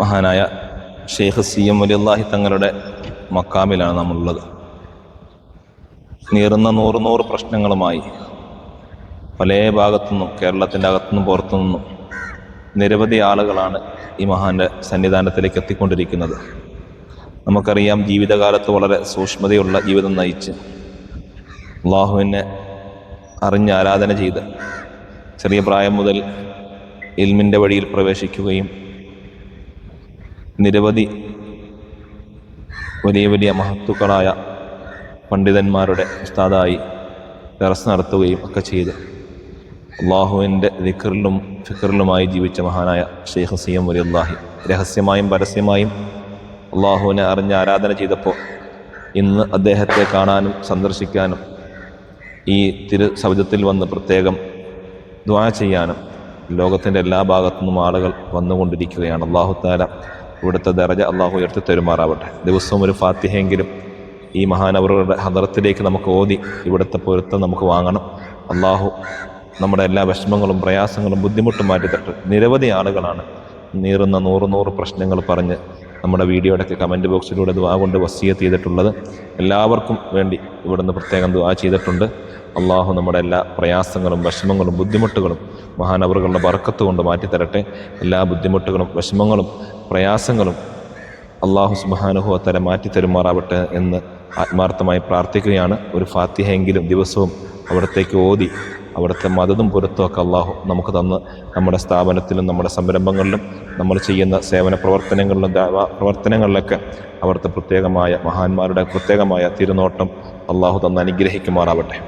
മഹാനായ ഷെയ്ഖ് CM വലിയുള്ളാഹി തങ്ങളുടെ മക്കാമിലാണ് നമ്മളുള്ളത്. നീറുന്ന നൂറ് പ്രശ്നങ്ങളുമായി പല ഭാഗത്തുനിന്നും, കേരളത്തിൻ്റെ അകത്തുനിന്നും പുറത്തുനിന്നും നിരവധി ആളുകളാണ് ഈ മഹാൻ്റെ സന്നിധാനത്തിലേക്ക് എത്തിക്കൊണ്ടിരിക്കുന്നത്. നമുക്കറിയാം, ജീവിതകാലത്ത് വളരെ സൂക്ഷ്മതയുള്ള ജീവിതം നയിച്ച് അള്ളാഹുവിനെ അറിഞ്ഞ് ആരാധന ചെയ്ത് ചെറിയ പ്രായം മുതൽ ഇൽമിൻ്റെ വഴിയിൽ പ്രവേശിക്കുകയും നിരവധി വലിയ മഹത്തുക്കളായ പണ്ഡിതന്മാരുടെ ഉസ്താദായി ദർസ് നടത്തുകയും ഒക്കെ ചെയ്ത് അള്ളാഹുവിൻ്റെ ദിക്റിലും ഫിക്റിലുമായി ജീവിച്ച മഹാനായ ഷെയ്ഖ് CM വലിയുള്ളാഹി രഹസ്യമായും പരസ്യമായും അള്ളാഹുവിനെ അറിഞ്ഞ് ആരാധന ചെയ്തപ്പോൾ ഇന്ന് അദ്ദേഹത്തെ കാണാനും സന്ദർശിക്കാനും ഈ സൗജത്തിൽ വന്ന് പ്രത്യേകം ദുആ ചെയ്യാനും ലോകത്തിൻ്റെ എല്ലാ ഭാഗത്തുനിന്നും ആളുകൾ വന്നുകൊണ്ടിരിക്കുകയാണ്. അല്ലാഹു തആല ഇവിടുത്തെ ദറജ അള്ളാഹു ഉയർത്തി തരുമാറാവട്ടെ. ദിവസവും ഒരു ഫാത്തിഹയെങ്കിലും ഈ മഹാനവറുകളുടെ ഹദറത്തിലേക്ക് നമുക്ക് ഓതി ഇവിടുത്തെ പൊരുത്തം നമുക്ക് വാങ്ങണം. അള്ളാഹു നമ്മുടെ എല്ലാ വിഷമങ്ങളും പ്രയാസങ്ങളും ബുദ്ധിമുട്ടും മാറ്റിത്തട്ടെ. നിരവധി ആളുകളാണ് നീറുന്ന നൂറ് പ്രശ്നങ്ങൾ പറഞ്ഞ് നമ്മുടെ വീഡിയോയുടെയൊക്കെ കമൻറ്റ് ബോക്സിലൂടെ ദുആ കൊണ്ട് വസിയത്ത് ചെയ്തിട്ടുള്ളത്. എല്ലാവർക്കും വേണ്ടി ഇവിടുന്ന് പ്രത്യേകം ദുആ ചെയ്തിട്ടുണ്ട്. അള്ളാഹു നമ്മുടെ എല്ലാ പ്രയാസങ്ങളും വിഷമങ്ങളും ബുദ്ധിമുട്ടുകളും മഹാനവറുകളുടെ ബർക്കത്ത് കൊണ്ട് മാറ്റിത്തരട്ടെ. എല്ലാ ബുദ്ധിമുട്ടുകളും വിഷമങ്ങളും പ്രയാസങ്ങളും അള്ളാഹു സുബ്ഹാനഹു വ തആല മാറ്റിത്തരുമാറാവട്ടെ എന്ന് ആത്മാർത്ഥമായി പ്രാർത്ഥിക്കുകയാണ്. ഒരു ഫാത്തിഹയെങ്കിലും ദിവസവും അവിടത്തേക്ക് ഓതി അവിടുത്തെ മദതും പൊരുത്തമൊക്കെ അള്ളാഹു നമുക്ക് തന്ന് നമ്മുടെ സ്ഥാപനത്തിലും നമ്മുടെ സംരംഭങ്ങളിലും നമ്മൾ ചെയ്യുന്ന സേവന പ്രവർത്തനങ്ങളിലും ദഅവാ പ്രവർത്തനങ്ങളിലൊക്കെ അവിടുത്തെ പ്രത്യേകമായ മഹാന്മാരുടെ പ്രത്യേകമായ തിരുനോട്ടം അള്ളാഹു തന്ന് അനുഗ്രഹിക്കുമാറാവട്ടെ.